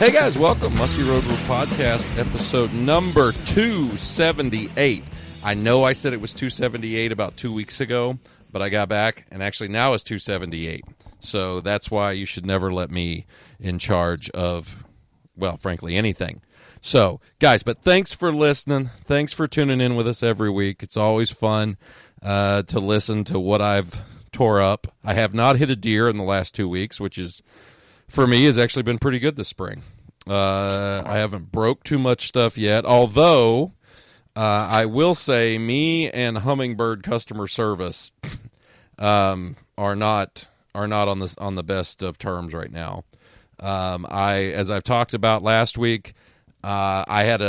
Hey guys, welcome. Muskie Road Rule Podcast, episode number 278. I know I said it was 278 about 2 weeks ago, but I got back, and actually now it's 278. So that's why you should never let me in charge of, well, frankly, anything. So, guys, but thanks for listening. Thanks for tuning in with us every week. It's always fun to listen to what I've tore up. I have not hit a deer in the last 2 weeks, which is, for me, has actually been pretty good this spring. I haven't broke too much stuff yet, although I will say me and Humminbird customer service are not on the best of terms right now. As I've talked about last week, I had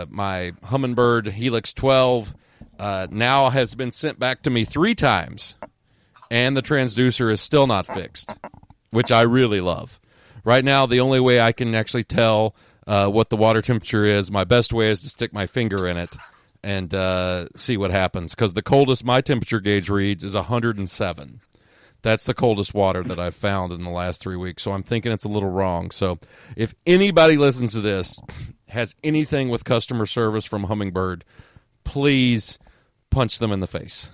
my Humminbird Helix 12 now has been sent back to me 3 times, and the transducer is still not fixed, which I really love. Right now, the only way I can actually tell what the water temperature is, my best way is to stick my finger in it and see what happens, because the coldest my temperature gauge reads is 107. That's the coldest water that I've found in the last 3 weeks, so I'm thinking it's a little wrong. So if anybody listens to this, has anything with customer service from Humminbird, please punch them in the face.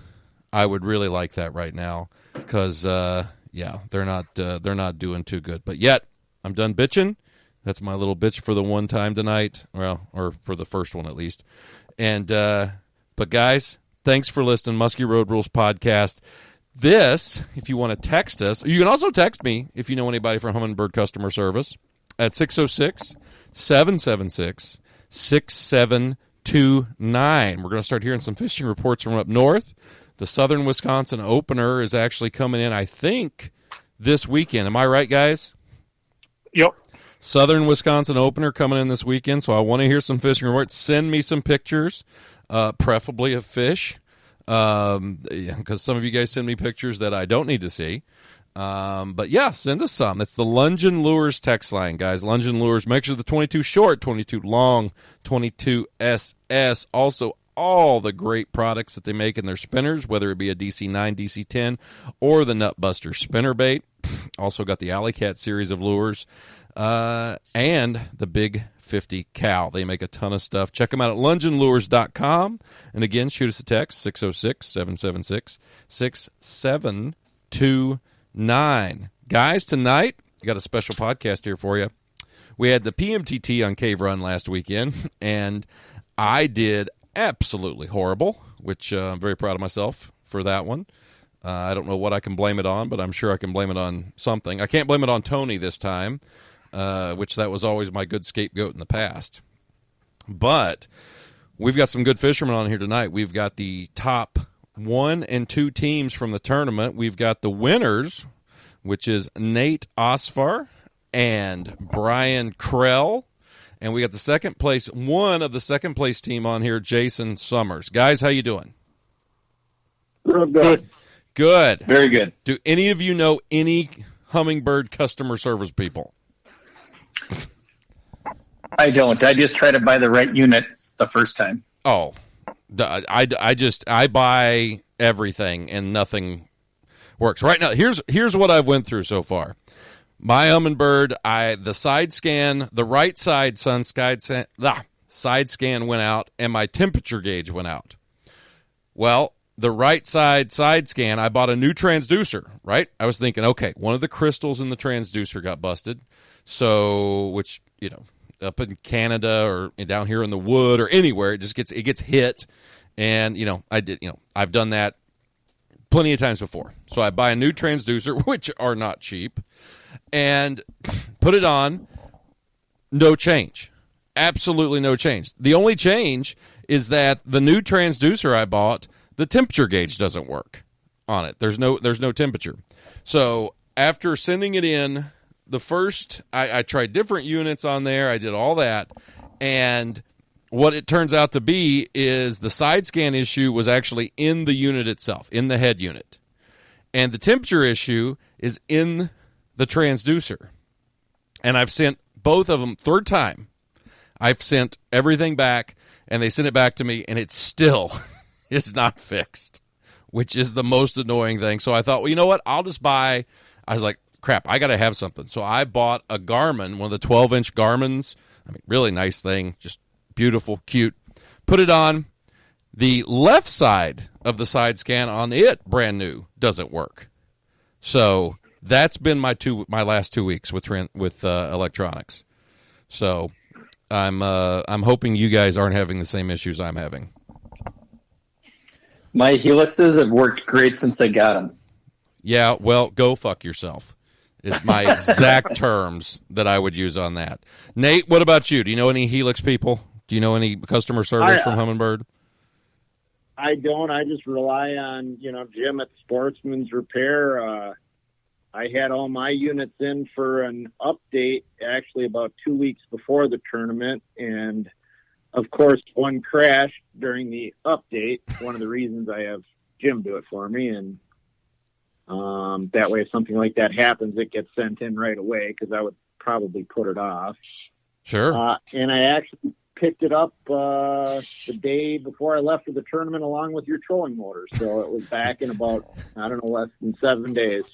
I would really like that right now, because yeah, they're not doing too good. But yet, I'm done bitching. That's my little bitch for the one time tonight, well, or for the first one at least. And but guys, thanks for listening. Muskie Road Rules Podcast. This, if you want to text us, you can also text me if you know anybody from Humminbird customer service at 606-776-6729. We're going to start hearing some fishing reports from up north. The Southern Wisconsin opener is actually coming in, I think, this weekend. Am I right, guys? Yep. Southern Wisconsin opener coming in this weekend, so I want to hear some fishing reports. Send me some pictures, preferably of fish, because some of you guys send me pictures that I don't need to see. But yeah, send us some. It's the Lungen Lures text line, guys. Lungen Lures. Make sure the 22 short, 22 long, 22 SS. Also, all the great products that they make in their spinners, whether it be a DC9, DC10, or the Nutbuster spinnerbait. Also got the Alley Cat series of lures, and the Big 50 Cal. They make a ton of stuff. Check them out at lungenlures.com. And again, shoot us a text, 606-776-6729. Guys, tonight, we got a special podcast here for you. We had the PMTT on Cave Run last weekend, and I did absolutely horrible, which I'm very proud of myself for that one. I don't know what I can blame it on, but I'm sure I can blame it on something. I can't blame it on Tony this time, which that was always my good scapegoat in the past. But we've got some good fishermen on here tonight. We've got the top 1 and 2 teams from the tournament. We've got the winners, which is Nate Osfar and Brian Krelle. And we got the second place, one of the second place team on here, Jason Summers. Guys, how you doing? Good. Good. Very good. Do any of you know any Humminbird customer service people? I don't. I just try to buy the right unit the first time. Oh, I buy everything and nothing works. Right now, here's what I've went through so far. My Humminbird, the side scan, the right side side scan went out, and my temperature gauge went out. Well, the right side scan, I bought a new transducer, right? I was thinking, okay, one of the crystals in the transducer got busted. So, which, you know, up in Canada or down here in the wood or anywhere, it gets hit. And, you know, I've done that plenty of times before. So I buy a new transducer, which are not cheap, and put it on. No change. Absolutely no change. The only change is that the new transducer I bought, the temperature gauge doesn't work on it. There's no temperature. So after sending it in, I tried different units on there. I did all that. And what it turns out to be is the side scan issue was actually in the unit itself, in the head unit. And the temperature issue is in the transducer. And I've sent both of them, third time. I've sent everything back, and they sent it back to me, and it still is not fixed, which is the most annoying thing. So I thought, well, you know what? I'll just buy. I was like, crap, I got to have something. So I bought a Garmin, one of the 12-inch Garmins. I mean, really nice thing, just beautiful, cute. Put it on. The left side of the side scan on it, brand new, doesn't work. So that's been my last 2 weeks with electronics. So I'm hoping you guys aren't having the same issues I'm having. My Helixes have worked great since I got them. Yeah, well, go fuck yourself is my exact terms that I would use on that. Nate, what about you? Do you know any Helix people? Do you know any customer service from Humminbird? I don't. I just rely on, Jim at Sportsman's Repair. I had all my units in for an update actually about 2 weeks before the tournament, and of course, one crashed during the update. One of the reasons I have Jim do it for me, and that way, if something like that happens, it gets sent in right away because I would probably put it off. Sure. And I actually picked it up the day before I left for the tournament along with your trolling motor. So it was back in about, less than 7 days.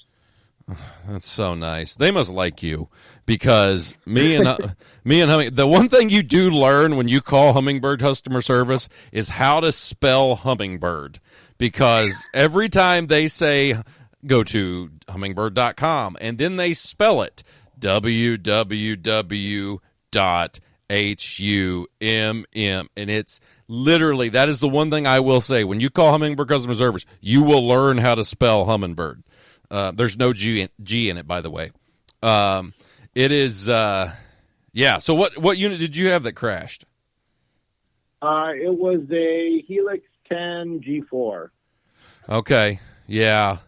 That's so nice. They must like you because me and Humming. The one thing you do learn when you call Humminbird customer service is how to spell Humminbird, because every time they say go to hummingbird.com and then they spell it www.humm, and it's literally, that is the one thing I will say. When you call Humminbird customer service, you will learn how to spell Humminbird. There's no G in it, by the way. It is, yeah. So what unit did you have that crashed? It was a Helix 10 G4. Okay, yeah.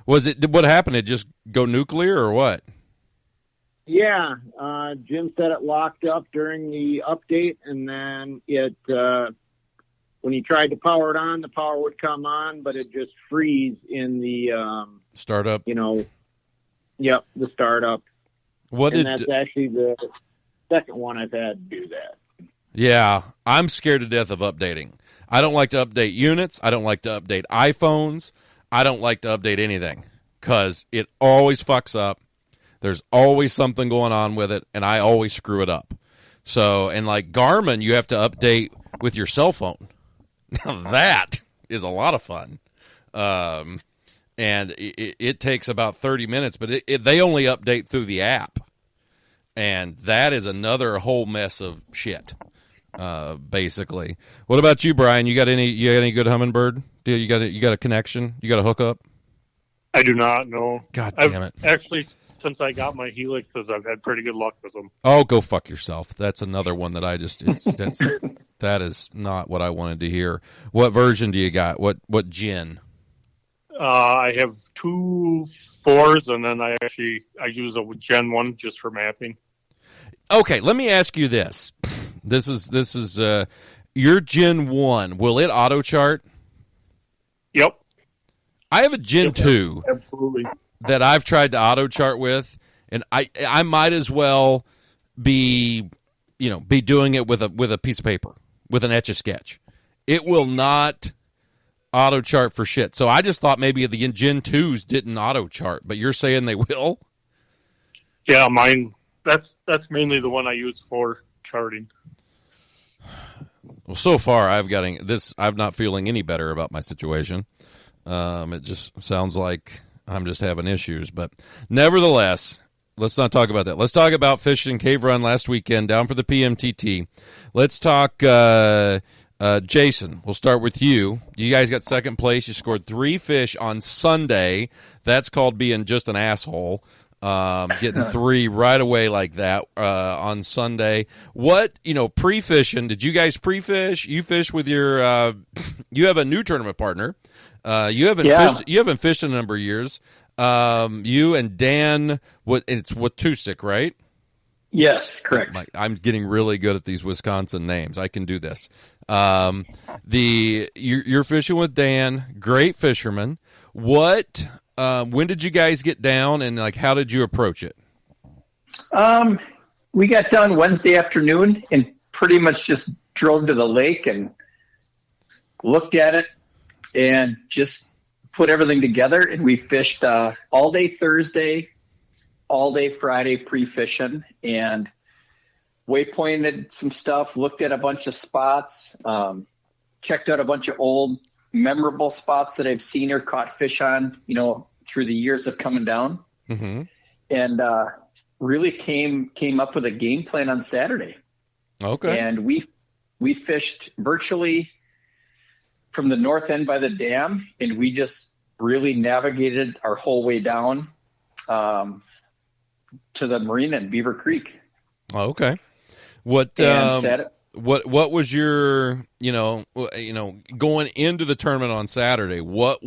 What happened? It just go nuclear or what? Yeah, Jim said it locked up during the update, and then it, when he tried to power it on, the power would come on, but it just freeze in the startup. The startup. That's actually the second one I've had do that. Yeah, I'm scared to death of updating. I don't like to update units. I don't like to update iPhones. I don't like to update anything because it always fucks up. There's always something going on with it, and I always screw it up. So, and like Garmin, you have to update with your cell phone. Now that is a lot of fun. And it takes about 30 minutes, but they only update through the app. And that is another whole mess of shit, basically. What about you, Brian? You got any good Humminbird? You got a connection? You got a hookup? I do not, no. God damn it. Actually, since I got my Helixes, I've had pretty good luck with them. Oh, go fuck yourself. That's another one that that is not what I wanted to hear. What version do you got? What gen? I have 2 4s, and then I use a Gen 1 just for mapping. Okay, let me ask you this. This is your Gen 1. Will it auto chart? Yep. I have a Gen 2. Absolutely. That I've tried to auto chart with, and I might as well be doing it with a piece of paper, with an Etch-a-Sketch. It will not auto chart for shit. So I just thought maybe the Gen 2s didn't auto chart, but you're saying they will? Yeah, mine. That's mainly the one I use for charting. Well, so far I'm not feeling any better about my situation. It just sounds like I'm just having issues, but nevertheless, let's not talk about that. Let's talk about fishing Cave Run last weekend down for the PMTT. Let's talk, Jason, we'll start with you. You guys got second place. You scored 3 fish on Sunday. That's called being just an asshole. Getting 3 right away like that, on Sunday. What, pre-fishing, did you guys pre-fish? You fish with your, you have a new tournament partner. You haven't fished in a number of years. You and Dan, it's Wojtusik, right? Yes, correct. I'm getting really good at these Wisconsin names. I can do this. You're fishing with Dan, great fisherman. When did you guys get down, and how did you approach it? We got down Wednesday afternoon and pretty much just drove to the lake and looked at it and just put everything together. And we fished all day Thursday, all day Friday pre-fishing and waypointed some stuff, looked at a bunch of spots, checked out a bunch of old memorable spots that I've seen or caught fish on, through the years of coming down. Mm-hmm. And really came up with a game plan on Saturday. Okay. And we fished virtually from the north end by the dam, and we just really navigated our whole way down to the marina in Beaver Creek. Oh, okay. What was your, going into the tournament on Saturday? What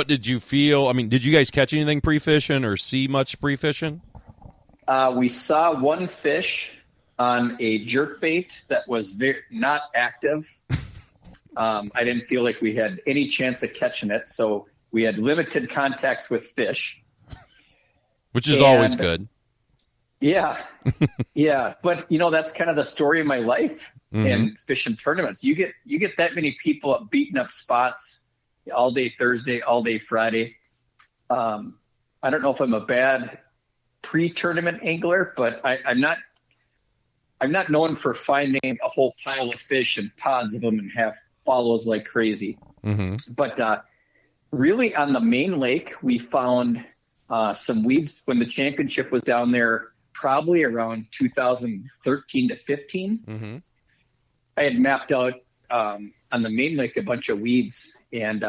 did you feel? I mean, did you guys catch anything pre-fishing or see much pre-fishing? We saw one fish on a jerkbait that was not active. I didn't feel like we had any chance of catching it, so we had limited contacts with fish. Which is always good. Yeah. Yeah. But, that's kind of the story of my life in fishing tournaments. You get that many people up beating up spots all day Thursday, all day Friday. I don't know if I'm a bad pre-tournament angler, but I'm not known for finding a whole pile of fish and pods of them and have follows like crazy. Mm-hmm. But really on the main lake, we found some weeds when the championship was down there, probably around 2013 to 15. Mm-hmm. I had mapped out on the main lake a bunch of weeds, and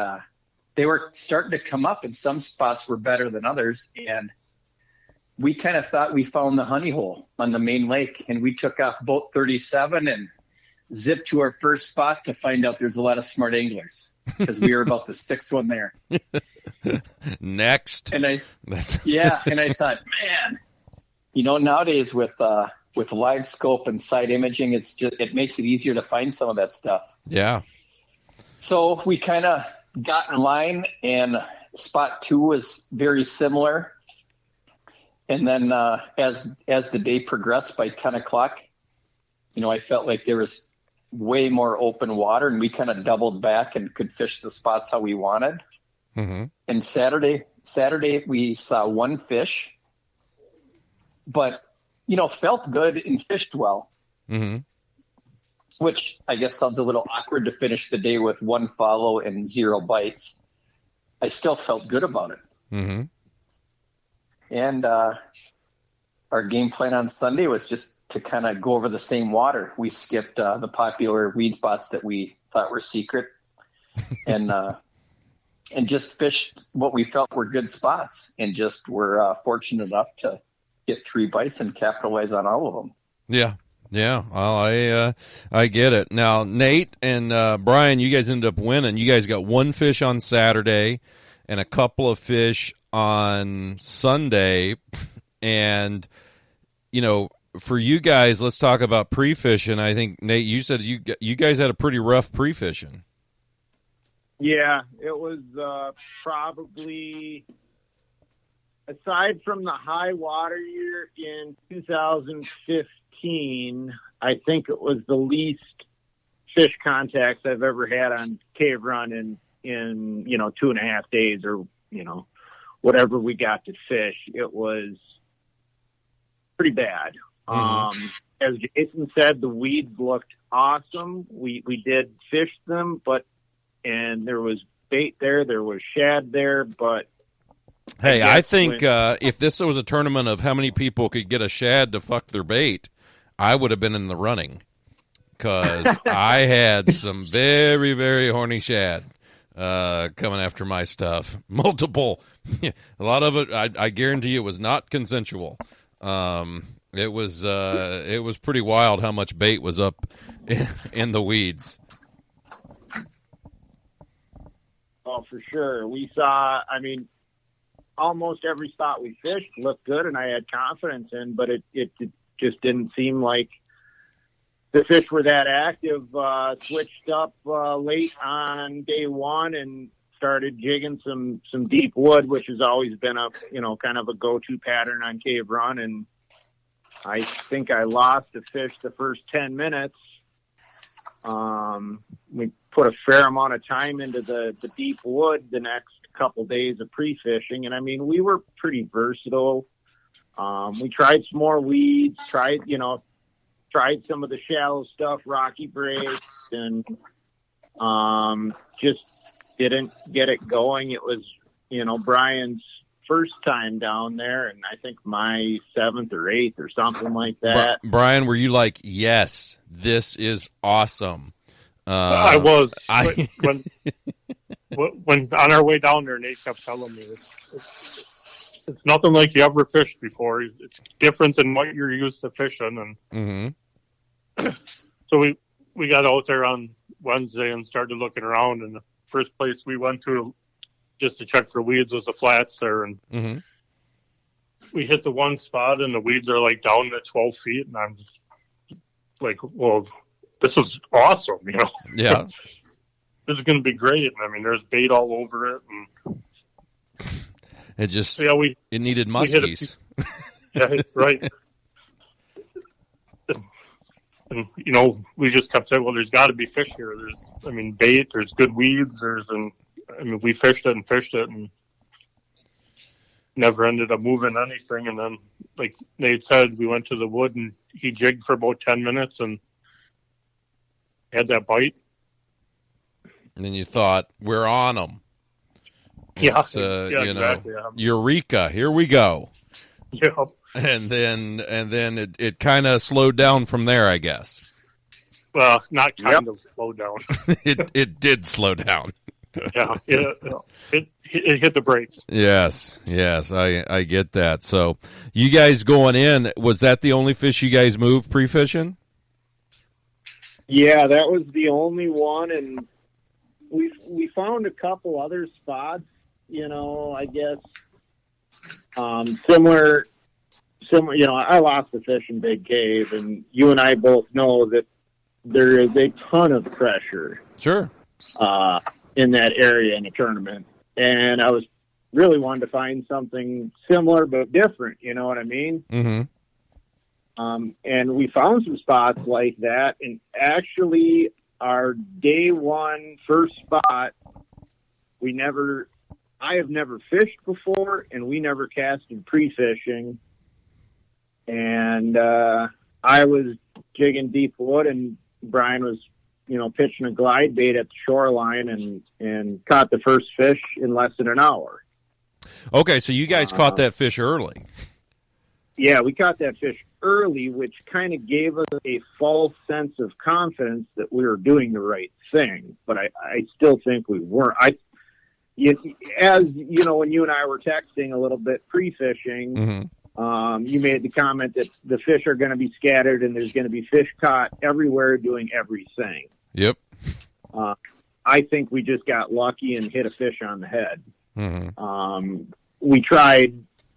they were starting to come up, and some spots were better than others. And we kind of thought we found the honey hole on the main lake, and we took off boat 37 and zipped to our first spot to find out there's a lot of smart anglers because we were about the sixth one there. Next. And I thought, man, nowadays with live scope and side imaging, it makes it easier to find some of that stuff. Yeah. So we kind of got in line, and spot 2 was very similar. And then as the day progressed, by 10 o'clock, I felt like there was way more open water, and we kind of doubled back and could fish the spots how we wanted. Mm-hmm. And Saturday we saw one fish, but felt good and fished well. Mm-hmm. Which I guess sounds a little awkward to finish the day with one follow and 0 bites. I still felt good about it. Mm-hmm. And our game plan on Sunday was just to kind of go over the same water. We skipped the popular weed spots that we thought were secret, and just fished what we felt were good spots, and just were fortunate enough to get 3 bites and capitalize on all of them. Yeah. Yeah, well, I get it. Now, Nate and Brian, you guys ended up winning. You guys got 1 fish on Saturday and a couple of fish on Sunday. And, for you guys, let's talk about pre-fishing. I think, Nate, you said you guys had a pretty rough pre-fishing. Yeah, it was probably, aside from the high water year in 2015, I think it was the least fish contacts I've ever had on Cave Run in 2.5 days, or whatever we got to fish. It was pretty bad. Mm-hmm. As Jason said, the weeds looked awesome. We did fish them, and there was bait there was shad there, but hey, I think if this was a tournament of how many people could get a shad to fuck their bait, I would have been in the running, because I had some very, very horny shad coming after my stuff. Multiple. A lot of it, I guarantee it was not consensual. It was pretty wild how much bait was up in the weeds. Oh, for sure. We saw, almost every spot we fished looked good, and I had confidence in, but it just didn't seem like the fish were that active. Switched up late on day 1 and started jigging some deep wood, which has always been a kind of a go-to pattern on Cave Run. And I think I lost a fish the first 10 minutes. We put a fair amount of time into the deep wood the next couple days of pre-fishing. And I mean, we were pretty versatile. We tried some more weeds, tried some of the shallow stuff, rocky breaks, and just didn't get it going. It was, Brian's first time down there, and I think my 7th or 8th or something like that. Brian, were you like, yes, this is awesome? I was. When on our way down there, Nate kept telling me it's nothing like you ever fished before. It's different than what you're used to fishing, and so we got out there on Wednesday and started looking around. And the first place we went to just to check for weeds was the flats there, and we hit the one spot, and the weeds are like down to 12 feet, and I'm just like, well, this is awesome, Yeah. This is going to be great. I mean, there's bait all over it, and it just it needed muskies. Yeah, right. And we just kept saying, well, there's got to be fish here. There's, bait. There's good weeds. We fished it and never ended up moving anything. And then, like Nate said, we went to the wood and he jigged for about 10 minutes and had that bite. And then you thought, we're on them. Yeah, exactly. Eureka, here we go. Yeah. And then it kind of slowed down from there, I guess. Well, not kind of slowed down. It did slow down. Yeah, it hit the brakes. Yes, I get that. So you guys going in, was that the only fish you guys moved pre-fishing? Yeah, that was the only one, and we found a couple other spots, I guess, similar, I lost the fish in Big Cave, and you and I both know that there is a ton of pressure. Sure. In that area in a tournament. And I was really wanting to find something similar but different, you know what I mean? Mm-hmm. And we found some spots like that, and actually our day one first spot, I have never fished before, and we never casted pre-fishing. And I was jigging deep wood, and Brian was, pitching a glide bait at the shoreline and caught the first fish in less than an hour. Okay, so you guys caught that fish early. Yeah, we caught that fish early, which kind of gave us a false sense of confidence that we were doing the right thing. But I still think we weren't. As when you and I were texting a little bit pre-fishing, you made the comment that the fish are going to be scattered and there's going to be fish caught everywhere doing everything. Yep. I think we just got lucky and hit a fish on the head. Mm-hmm. We tried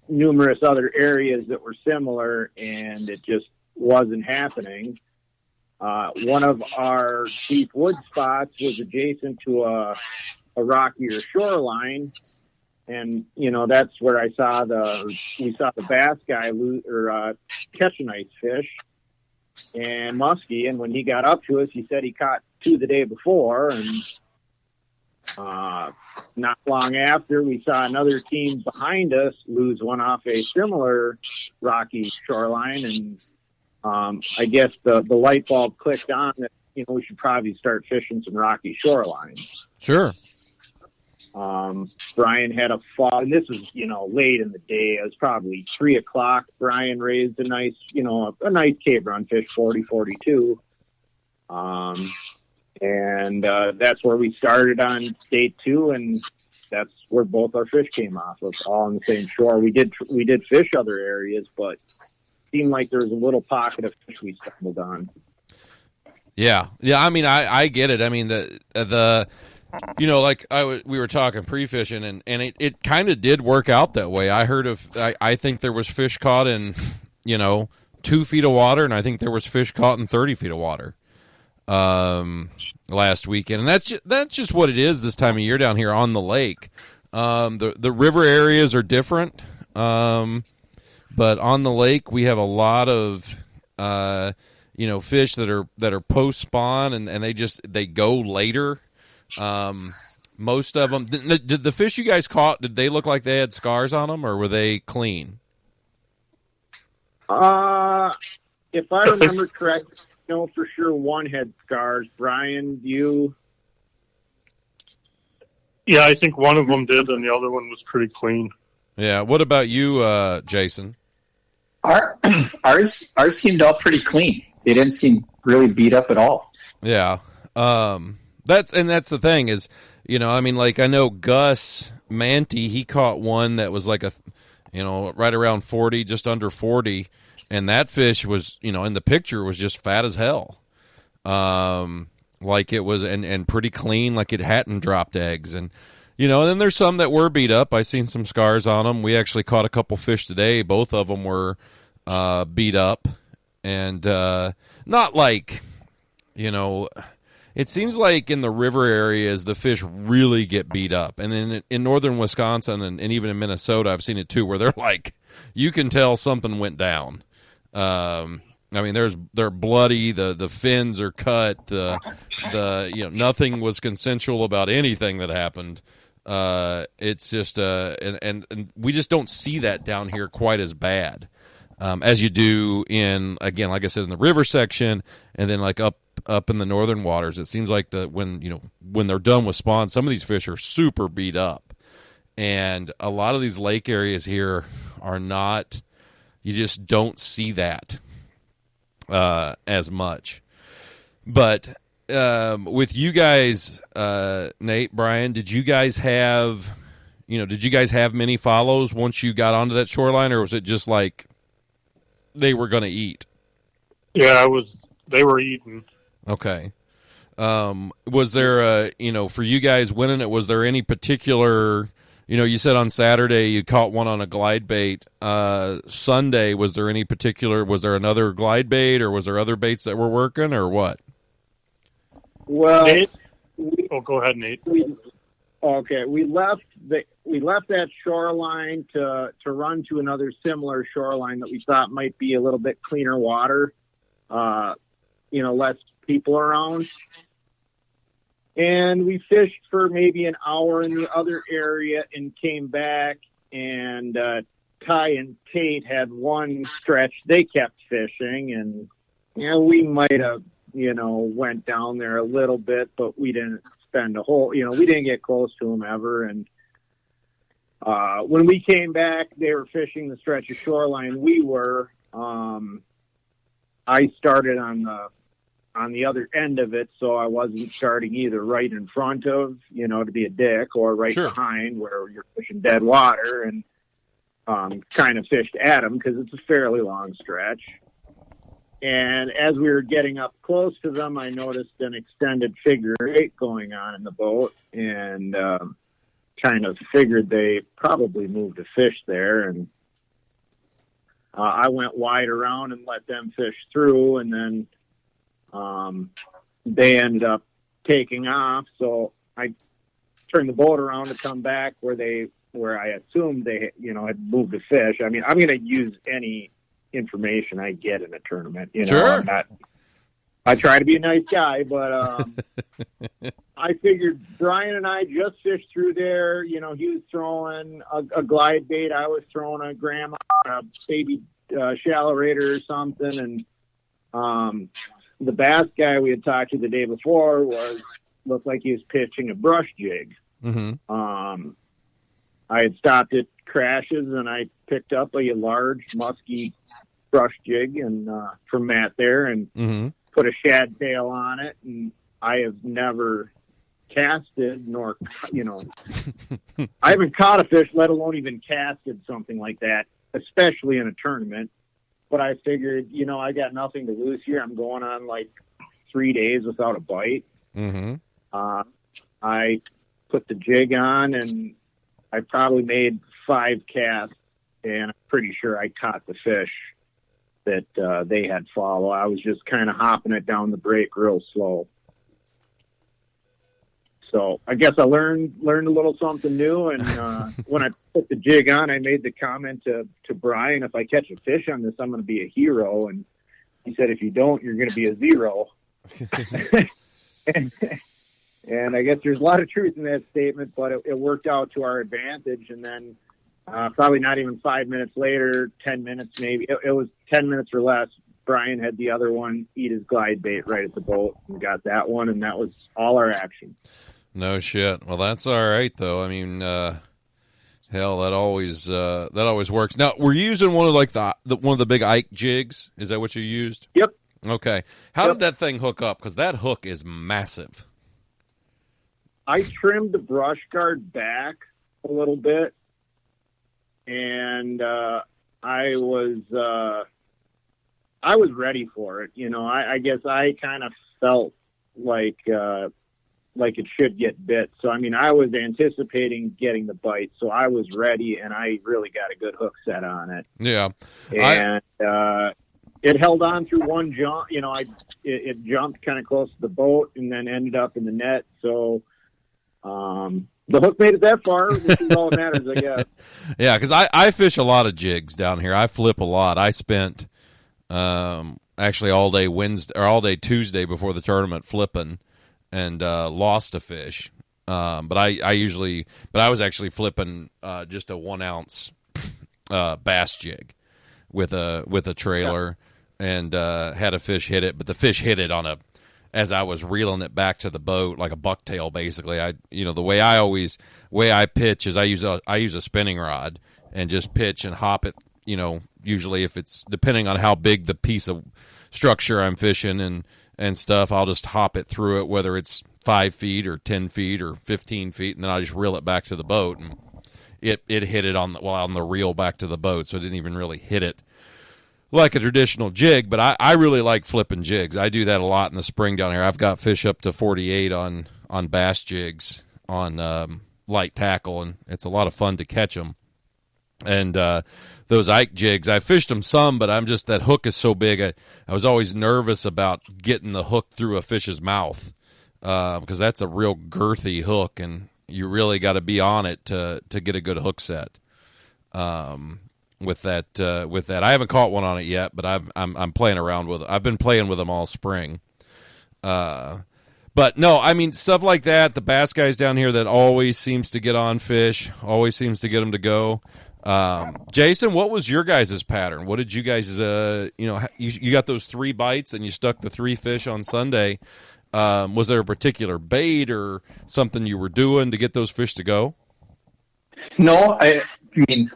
numerous other areas that were similar, and it just wasn't happening. One of our deep wood spots was adjacent to a rockier shoreline, and that's where we saw the bass guy catch a nice fish and muskie. And when he got up to us, he said he caught 2 the day before, and not long after, we saw another team behind us lose one off a similar rocky shoreline, and I guess the light bulb clicked on that we should probably start fishing some rocky shorelines. Sure. Brian had a fall, and this was late in the day. It was probably 3:00. Brian raised a nice Cave Run fish, 40-42. And that's where we started on day 2, and that's where both our fish came off of, all on the same shore. We did fish other areas, but it seemed like there was a little pocket of fish we stumbled on. Yeah. I mean, I get it. I mean, we were talking pre-fishing, and it kind of did work out that way. I think there was fish caught in 2 feet of water, and I think there was fish caught in 30 feet of water last weekend, and that's just what it is this time of year down here on the lake. The river areas are different, but on the lake we have a lot of fish that are post spawn, and they go later. Most of them. Did the fish you guys caught, did they look like they had scars on them, or were they clean? If I remember correctly, no, for sure one had scars. Brian, you? Yeah, I think one of them did, and the other one was pretty clean. Yeah. What about you, Jason? Ours seemed all pretty clean. They didn't seem really beat up at all. Yeah. That's the thing is, I mean, like, I know Gus Manty, he caught one that was like right around 40, just under 40. And that fish was, in the picture was just fat as hell. Like it was, and pretty clean, like it hadn't dropped eggs. And then there's some that were beat up. I seen some scars on them. We actually caught a couple fish today. Both of them were, beat up. And, not like, it seems like in the river areas, the fish really get beat up. And then in northern Wisconsin and even in Minnesota, I've seen it too, where they're like, you can tell something went down. I mean, they're bloody. The fins are cut. Nothing was consensual about anything that happened. It's just, and we just don't see that down here quite as bad, as you do in, again, like I said, in the river section, and then like up in the northern waters. It seems like when they're done with spawn, some of these fish are super beat up, and a lot of these lake areas here are not. You just don't see that as much. But with you guys, Nate, Brian, did you guys have many follows once you got onto that shoreline, or was it just like they were going to eat? Yeah, they were eating. Okay. Was there for you guys winning it, was there any particular, you said on Saturday you caught one on a glide bait. Sunday, was there another glide bait, or was there other baits that were working, or what? Well, Nate? Go ahead, Nate. We left that shoreline to run to another similar shoreline that we thought might be a little bit cleaner water, less people around. And we fished for maybe an hour in the other area and came back, and Ty and Tate had one stretch they kept fishing, and we might have went down there a little bit, but we didn't spend we didn't get close to them ever. And when we came back, they were fishing the stretch of shoreline we were. I started on the other end of it, so I wasn't starting either right in front of, to be a dick, or right behind where you're fishing dead water, and kind of fished at them because it's a fairly long stretch. And as we were getting up close to them, I noticed an extended figure eight going on in the boat, and kind of figured they probably moved a fish there. And I went wide around and let them fish through, and then they ended up taking off. So I turned the boat around to come back where I assumed they, had moved a fish. I mean, I'm going to use any information I get in a tournament. Sure. I try to be a nice guy, but I figured Brian and I just fished through there. He was throwing a glide bait. I was throwing a grandma, a baby shallow raider or something. And the bass guy we had talked to the day before looked like he was pitching a brush jig. Mm-hmm. I had stopped at Crashes, and I picked up a large musky brush jig and from Matt there, and put a shad tail on it. And I have never casted, nor I haven't caught a fish, let alone even casted something like that, especially in a tournament. But I figured, I got nothing to lose here. I'm going on like 3 days without a bite. Mm-hmm. I put the jig on, and I probably made 5 casts, and I'm pretty sure I caught the fish that they had follow. I was just kind of hopping it down the break real slow. So I guess I learned a little something new. And when I put the jig on, I made the comment to Brian, if I catch a fish on this, I'm going to be a hero. And he said, if you don't, you're going to be a zero. And I guess there's a lot of truth in that statement, but it worked out to our advantage. And then probably not even 5 minutes later, 10 minutes maybe, it was 10 minutes or less, Brian had the other one eat his glide bait right at the boat and got that one, and that was all our action. No shit. Well, that's all right, though. I mean, hell, that always works. Now, were you using one of like one of the big Ike jigs? Is that what you used? Yep. Okay. How did that thing hook up? Because that hook is massive. I trimmed the brush guard back a little bit, and I was ready for it. You know, I guess I kind of felt like it should get bit. So, I mean, I was anticipating getting the bite, so I was ready, and I really got a good hook set on it. Yeah. And it held on through one jump. You know, it jumped kind of close to the boat and then ended up in the net. So the hook made it that far, which is all that matters, I guess. Yeah, because I fish a lot of jigs down here. I flip a lot. I spent actually all day Tuesday before the tournament flipping and lost a fish. But I was actually flipping just a 1 ounce bass jig with a trailer, and had a fish hit it, but the fish hit it as I was reeling it back to the boat like a bucktail. Basically, the way I pitch is I use a spinning rod and just pitch and hop it. You know, usually if it's depending on how big the piece of structure I'm fishing and stuff, I'll just hop it through it, whether it's 5 feet or 10 feet or 15 feet, and then I just reel it back to the boat, and it hit it on the reel back to the boat, so it didn't even really hit it like a traditional jig. But I really like flipping jigs. I do that a lot in the spring down here. I've got fish up to 48 on bass jigs on light tackle, and it's a lot of fun to catch them. And those Ike jigs, I fished them some, but that hook is so big. I was always nervous about getting the hook through a fish's mouth because that's a real girthy hook, and you really got to be on it to get a good hook set. With that, I haven't caught one on it yet, but I'm playing around with it. I've been playing with them all spring. But no, I mean, stuff like that. The bass guys down here that always seems to get on fish, always seems to get them to go. Jason, what was your guys' pattern? What did you guys, you got those 3 bites and you stuck the 3 fish on Sunday. Was there a particular bait or something you were doing to get those fish to go? No, I mean,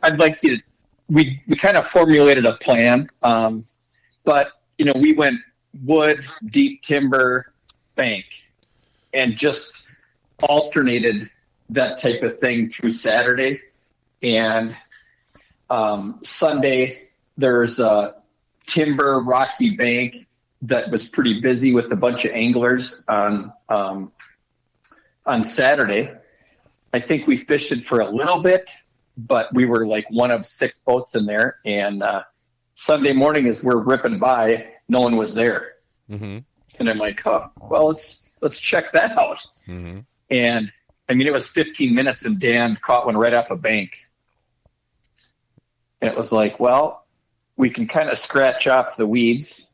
we kind of formulated a plan. But, we went wood, deep timber, bank, and just alternated that type of thing through Saturday. And Sunday, there's a timber rocky bank that was pretty busy with a bunch of anglers on Saturday. I think we fished it for a little bit, but we were like one of 6 boats in there. And Sunday morning, as we're ripping by, no one was there. Mm-hmm. And I'm like, oh, well, let's check that out. Mm-hmm. And I mean, it was 15 minutes, and Dan caught one right off a bank. And it was like, well, we can kind of scratch off the weeds,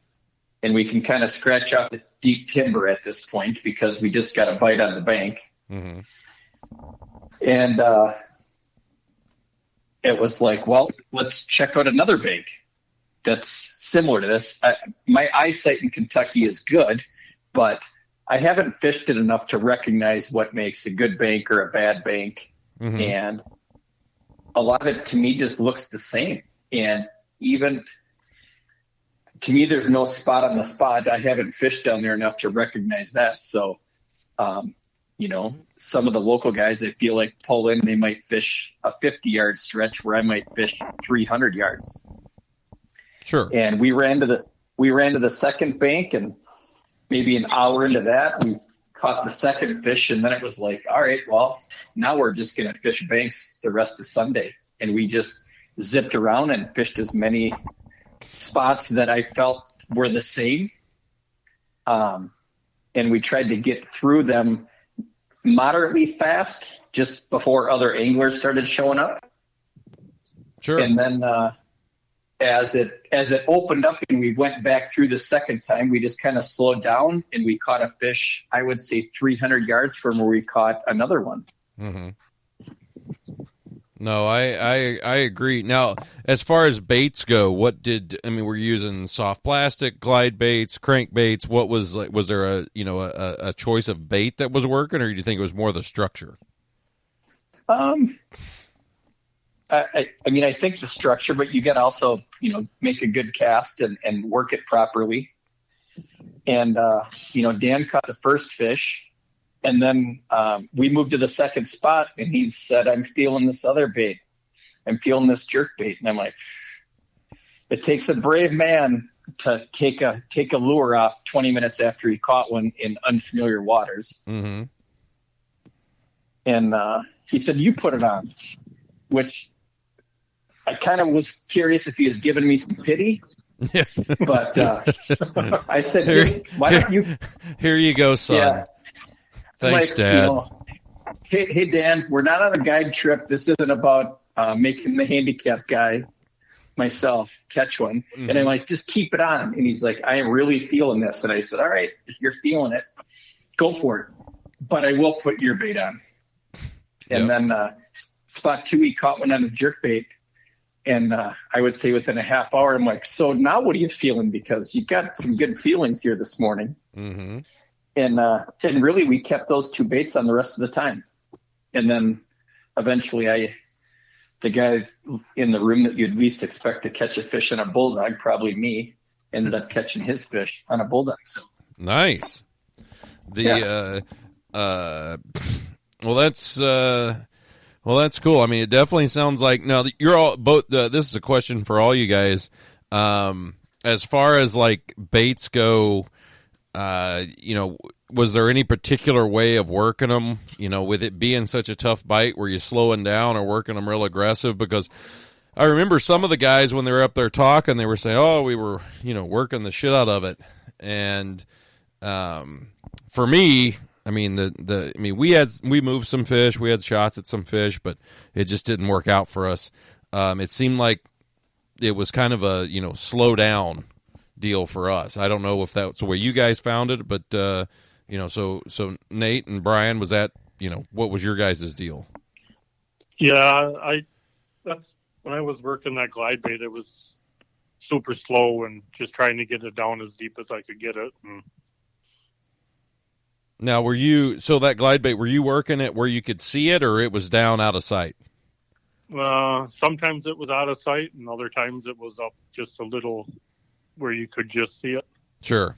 and we can kind of scratch off the deep timber at this point because we just got a bite on the bank. Mm-hmm. And it was like, well, let's check out another bank that's similar to this. My eyesight in Kentucky is good, but I haven't fished it enough to recognize what makes a good bank or a bad bank. Mm-hmm. And a lot of it to me just looks the same. And even to me, there's no spot on the spot. I haven't fished down there enough to recognize that. So, some of the local guys, I feel like pull in, they might fish a 50-yard stretch where I might fish 300 yards. Sure. And we ran to the second bank, and maybe an hour into that, we caught the second fish, and then it was like, all right, well, now we're just going to fish banks the rest of Sunday. And we just zipped around and fished as many spots that I felt were the same. And we tried to get through them moderately fast just before other anglers started showing up. Sure. And then as it opened up and we went back through the second time, we just kind of slowed down and we caught a fish, I would say 300 yards from where we caught another one. Mm-hmm. No, I agree. Now, as far as baits go, we're using soft plastic, glide baits, crank baits. What was there a choice of bait that was working, or do you think it was more the structure? I think the structure, but you got to also, make a good cast and work it properly. And, Dan caught the first fish, and then we moved to the second spot, and he said, I'm feeling this other bait. I'm feeling this jerk bait. And I'm like, it takes a brave man to take a lure off 20 minutes after he caught one in unfamiliar waters. Mm-hmm. And he said, you put it on, which I kind of was curious if he was giving me some pity. But I said, why don't you? Here you go, son. Yeah. Thanks, Dad. Hey, Dan, we're not on a guide trip. This isn't about making the handicap guy myself catch one. Mm-hmm. And I'm like, just keep it on. And he's like, I am really feeling this. And I said, all right, if you're feeling it, go for it. But I will put your bait on. And then spot 2, he caught one on a jerk bait. And I would say within a half hour, I'm like, so now what are you feeling? Because you got some good feelings here this morning. Mm-hmm. And really, we kept those 2 baits on the rest of the time. And then eventually the guy in the room that you'd least expect to catch a fish on a bulldog, probably me, ended up catching his fish on a bulldog. So nice. Well, that's cool. I mean, it definitely sounds like now you're all both. This is a question for all you guys. As far as like baits go, was there any particular way of working them? With it being such a tough bite, were you slowing down or working them real aggressive? Because I remember some of the guys when they were up there talking, they were saying, "Oh, we were, working the shit out of it." And for me, I mean, we moved some fish, we had shots at some fish, but it just didn't work out for us. It seemed like it was kind of a, slow down deal for us. I don't know if that's the way you guys found it, but, so Nate and Brian, was that, what was your guys' deal? Yeah, that's when I was working that glide bait, it was super slow and just trying to get it down as deep as I could get it. And now, that glide bait, were you working it where you could see it, or it was down out of sight? Sometimes it was out of sight, and other times it was up just a little where you could just see it. Sure.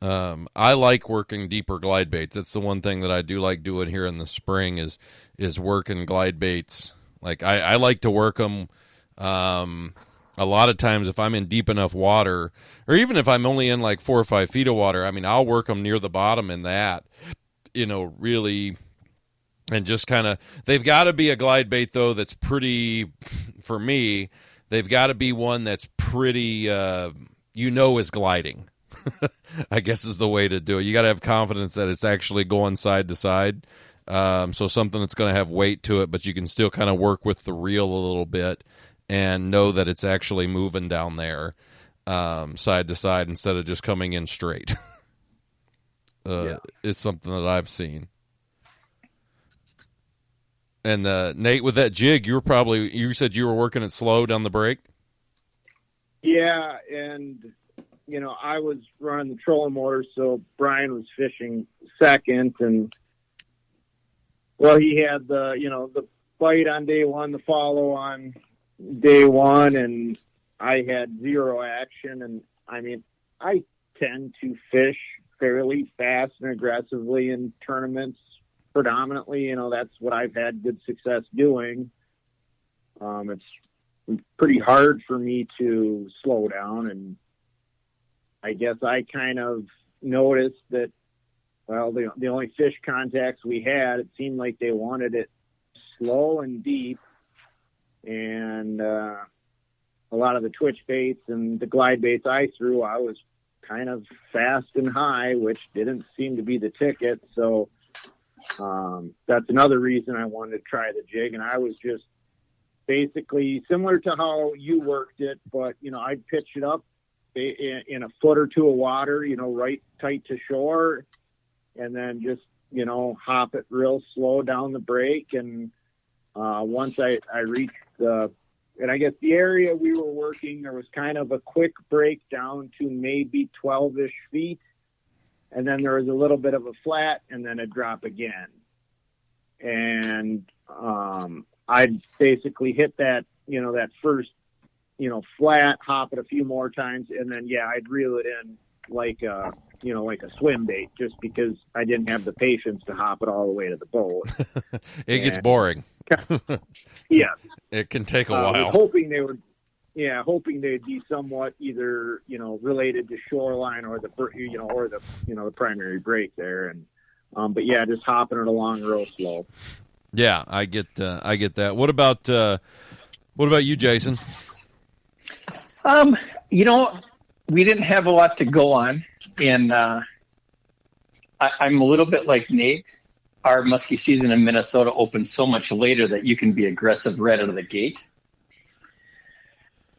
I like working deeper glide baits. That's the one thing that I do like doing here in the spring is working glide baits. Like I like to work them. A lot of times if I'm in deep enough water, or even if I'm only in like 4 or 5 feet of water, I mean, I'll work them near the bottom in that, really, and just kind of, they've got to be a glide bait though that's pretty, for me, they've got to be one that's pretty, is gliding. I guess is the way to do it. You got to have confidence that it's actually going side to side. So something that's going to have weight to it, but you can still kind of work with the reel a little bit and know that it's actually moving down there side to side instead of just coming in straight. It's something that I've seen. And Nate, with that jig, you said you were working it slow down the break? Yeah, and, I was running the trolling motor, so Brian was fishing second, and, well, he had the bite on day one, the follow on day one, and I had zero action. And I mean, I tend to fish fairly fast and aggressively in tournaments predominantly. That's what I've had good success doing. It's pretty hard for me to slow down, and I guess I kind of noticed that, well, the only fish contacts we had, it seemed like they wanted it slow and deep. And a lot of the twitch baits and the glide baits I threw, I was kind of fast and high, which didn't seem to be the ticket. So that's another reason I wanted to try the jig. And I was just basically similar to how you worked it, but, I'd pitch it up in a foot or two of water, right tight to shore, and then just, hop it real slow down the break. And once I reached and I guess the area we were working, there was kind of a quick break down to maybe 12-ish feet. And then there was a little bit of a flat and then a drop again. And I'd basically hit that, that first, flat, hop it a few more times. And then, I'd reel it in like a swim bait, just because I didn't have the patience to hop it all the way to the boat. It gets boring. Yeah. It can take a while. Hoping they'd be somewhat either, related to shoreline or the primary break there. And, but just hopping it along real slow. Yeah, I get that. What about you, Jason? We didn't have a lot to go on, and I'm a little bit like Nate. Our muskie season in Minnesota opens so much later that you can be aggressive right out of the gate.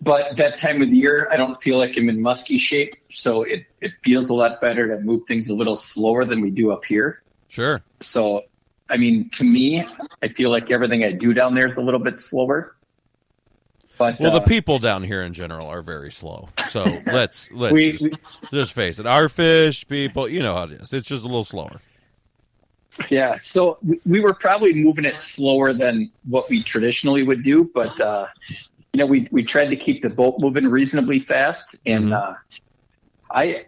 But that time of the year, I don't feel like I'm in muskie shape, so it feels a lot better to move things a little slower than we do up here. Sure. So, to me, I feel like everything I do down there is a little bit slower. But, the people down here in general are very slow. So let's just face it. Our fish people, you know how it is. It's just a little slower. Yeah. So we were probably moving it slower than what we traditionally would do, but we tried to keep the boat moving reasonably fast. And I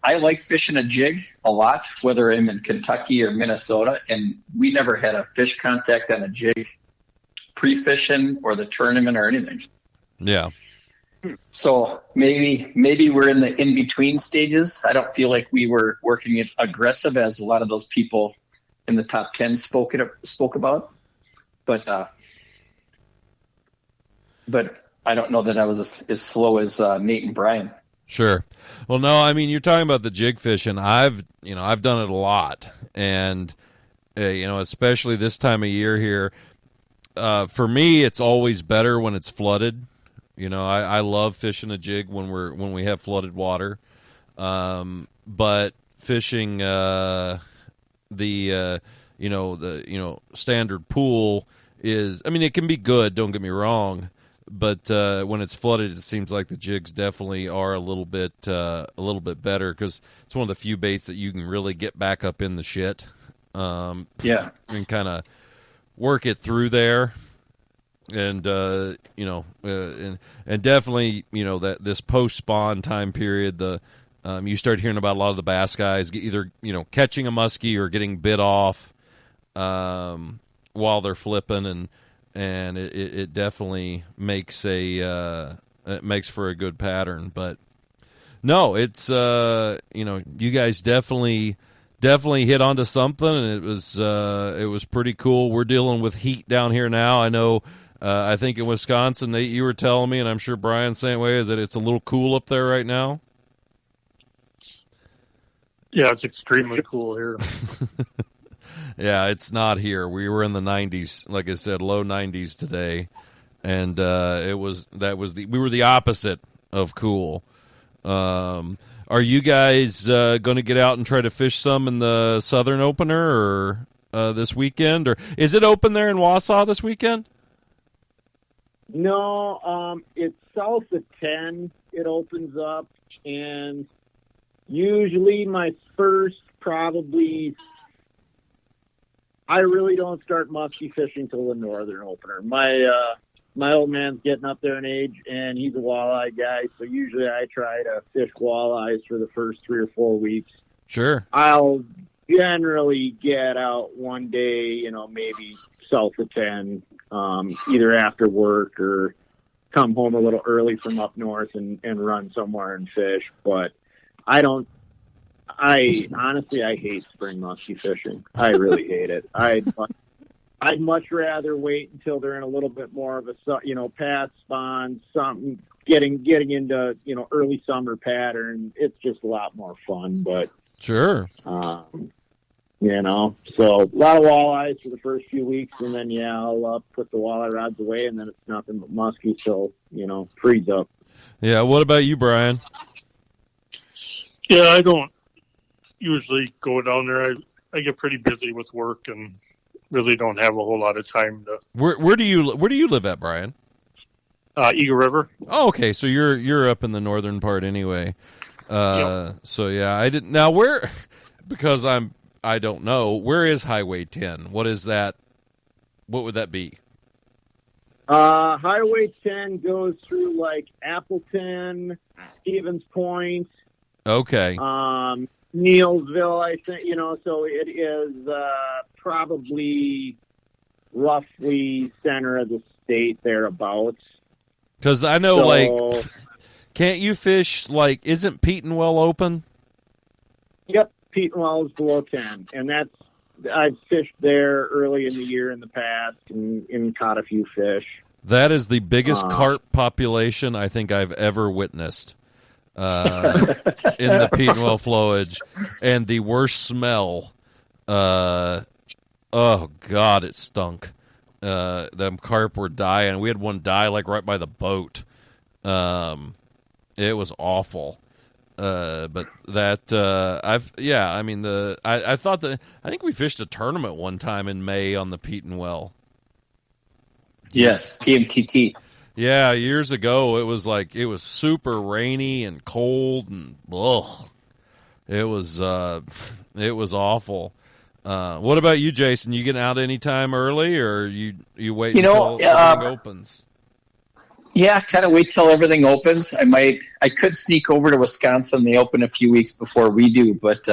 like fishing a jig a lot, whether I'm in Kentucky or Minnesota, and we never had a fish contact on a jig pre-fishing or the tournament or anything. Yeah. So maybe we're in the in-between stages. I don't feel like we were working it aggressive as a lot of those people in the top 10 spoke about. But I don't know that I was as slow as Nate and Brian. Sure. Well, no, you're talking about the jig fishing. I've done it a lot, and especially this time of year here. For me, it's always better when it's flooded. I love fishing a jig when we have flooded water. But fishing the standard pool is, it can be good, don't get me wrong, but when it's flooded, it seems like the jigs definitely are a little bit better, because it's one of the few baits that you can really get back up in the shit. And kind of work it through there, and and definitely that this post spawn time period, you start hearing about a lot of the bass guys either catching a muskie or getting bit off while they're flipping, and it definitely makes it makes for a good pattern. But no, it's you guys definitely hit onto something, and it was pretty cool. We're dealing with heat down here now. I know. I think in Wisconsin, Nate, you were telling me, and I'm sure Brian's the same way, is that it's a little cool up there right now. Yeah, it's extremely cool here. Yeah, it's not here. We were in the 90s, like I said, low 90s today, and we were the opposite of cool. Are you guys going to get out and try to fish some in the Southern Opener or this weekend, or is it open there in Wausau this weekend? No, it's south of 10. It opens up, and usually my first I really don't start muskie fishing till the Northern Opener. My old man's getting up there in age, and he's a walleye guy, so usually I try to fish walleyes for the first 3 or 4 weeks. Sure. I'll generally get out one day, maybe south of 10, either after work or come home a little early from up north and run somewhere and fish. But I honestly hate spring muskie fishing. I really hate it. I'd much rather wait until they're in a little bit more of a, past spawn, something getting into, early summer pattern. It's just a lot more fun, but sure. you know. So a lot of walleyes for the first few weeks, and then I'll put the walleye rods away, and then it's nothing but muskie till freeze up. Yeah. What about you, Brian? Yeah, I don't usually go down there. I get pretty busy with work and really don't have a whole lot of time to. Where do you live at, Brian? Eagle River. Oh, okay. So you're up in the northern part anyway. Yep. So yeah, I didn't. Now because I don't know, where is Highway 10? What is that? What would that be? Highway 10 goes through like Appleton, Stevens Point. Okay. Neilsville, I think, so it is probably roughly center of the state thereabouts. Because I know, can't you fish, isn't Petenwell open? Yep, Petenwell is below 10, and I've fished there early in the year in the past and caught a few fish. That is the biggest carp population I think I've ever witnessed in the Petenwell flowage, and the worst smell. Oh God, it stunk. Them carp were dying. We had one die right by the boat. It was awful. But that I think we fished a tournament one time in May on the Petenwell. Yes, PMTT. Yeah, years ago it was super rainy and cold and it was awful. What about you, Jason? You getting out any time early, or you wait until everything opens? Yeah, kind of wait till everything opens. I could sneak over to Wisconsin. They open a few weeks before we do, but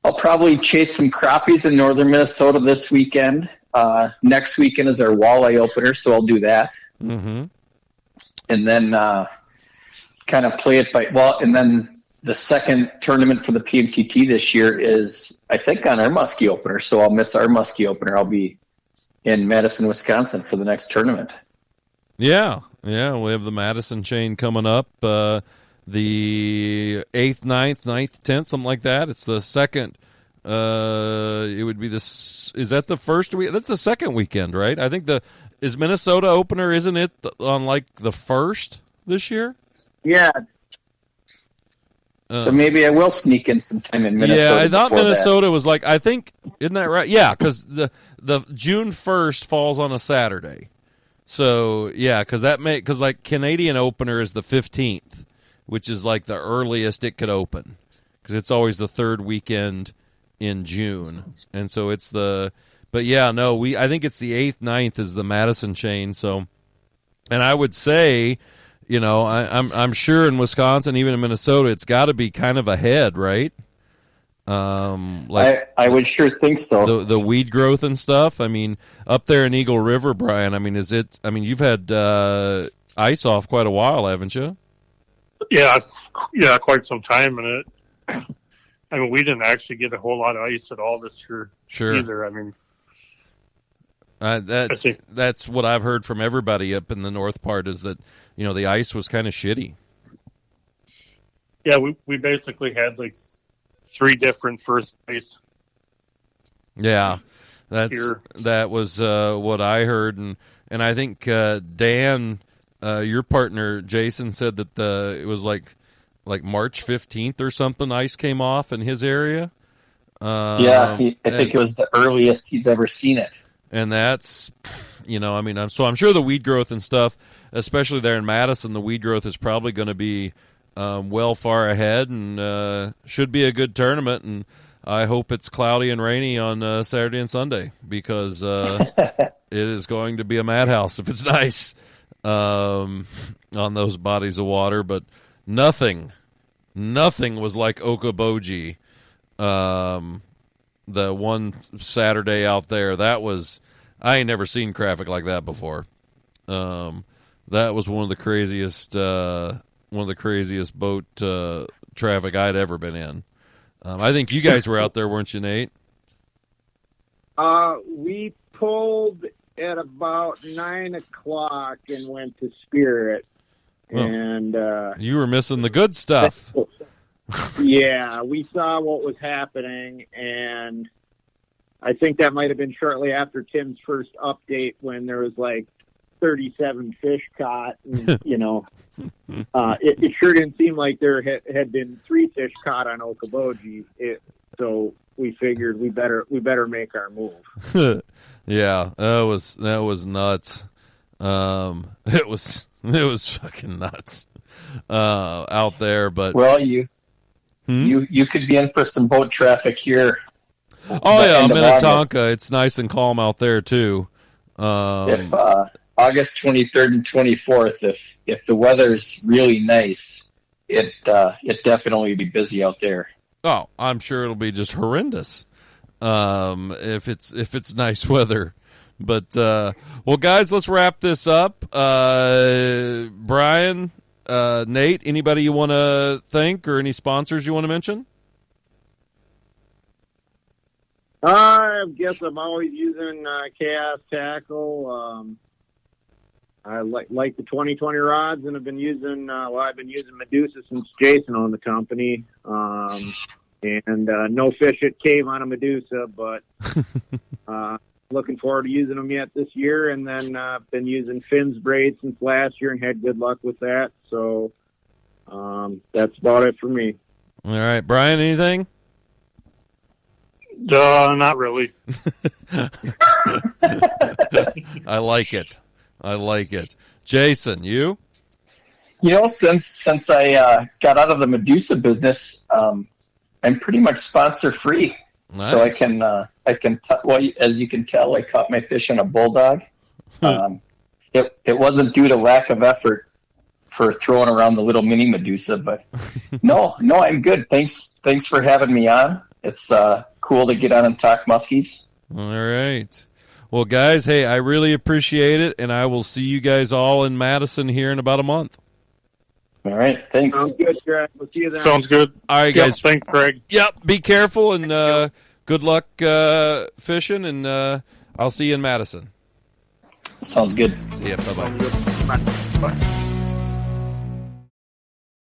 I'll probably chase some crappies in northern Minnesota this weekend. Next weekend is our walleye opener, so I'll do that. Mm-hmm. And then kind of play it and then the second tournament for the PMTT this year is, I think, on our muskie opener, so I'll miss our muskie opener. I'll be in Madison, Wisconsin for the next tournament. Yeah, we have the Madison chain coming up, the 8th, 9th, 10th, something like that. It's the second. It would be is that the first week? That's the second weekend, right? I think is Minnesota opener, isn't it, on the first this year? Yeah. So maybe I will sneak in some time in Minnesota. Yeah, I thought Minnesota was I think, isn't that right? Yeah, because the June 1st falls on a Saturday. So yeah, because Canadian opener is the 15th, which is the earliest it could open, because it's always the third weekend in June, and so it's I think it's the 8th, 9th is the Madison chain. So, and I would say, I'm sure in Wisconsin, even in Minnesota, it's got to be kind of ahead, right? I would sure think so. The weed growth and stuff. I mean, up there in Eagle River, Brian. I mean, you've had ice off quite a while, haven't you? Yeah, quite some time in it. I mean, we didn't actually get a whole lot of ice at all this year either. I mean, that's what I've heard from everybody up in the north part, is that the ice was kind of shitty. Yeah, we basically had 3 different first ice. Yeah, that was what I heard, and I think Dan, your partner Jason, said that it was like March 15th or something, ice came off in his area. I think it was the earliest he's ever seen it. And that's, I'm sure the weed growth and stuff, especially there in Madison, the weed growth is probably going to be well far ahead, and should be a good tournament. And I hope it's cloudy and rainy on Saturday and Sunday, because it is going to be a madhouse if it's nice on those bodies of water. But nothing was like Okoboji. The one Saturday out there, I ain't never seen traffic like that before. That was one of the craziest boat traffic I'd ever been in. I think you guys were out there, weren't you, Nate? We pulled at about 9:00 and went to Spirit. Well, and you were missing the good stuff. Yeah, we saw what was happening, and I think that might have been shortly after Tim's first update when there was like 37 fish caught. And, you know, it sure didn't seem like there had been 3 fish caught on Okoboji. So we figured we better make our move. Yeah, that was nuts. It was fucking nuts out there. But well, you could be in for some boat traffic here. Oh yeah, Minnetonka. It's nice and calm out there too. If August 23rd and 24th, if the weather's really nice, it definitely be busy out there. Oh, I'm sure it'll be just horrendous if it's nice weather. But well, guys, let's wrap this up. Brian, Nate, anybody you want to thank or any sponsors you want to mention? I guess I'm always using Chaos Tackle. I like the 2020 rods, and I've been using Medusa since Jason owned the company. And no fish at Cave on a Medusa, but looking forward to using them yet this year. And then been using Finn's braid since last year and had good luck with that. So that's about it for me. All right, Brian, anything? Not really. I like it. Jason, you? You know, since I got out of the Medusa business, I'm pretty much sponsor free. Nice. So I can well, as you can tell, I caught my fish on a bulldog. It wasn't due to lack of effort for throwing around the little mini Medusa, but no, I'm good. Thanks for having me on. It's cool to get on and talk muskies. All right. Well, guys, hey, I really appreciate it, and I will see you guys all in Madison here in about a month. All right. Thanks. Sounds good, Greg. We'll see you then. Sounds good. All right, guys. Thanks, Greg. Yep. Be careful, and good luck fishing, and I'll see you in Madison. Sounds good. See ya. Bye-bye. Bye.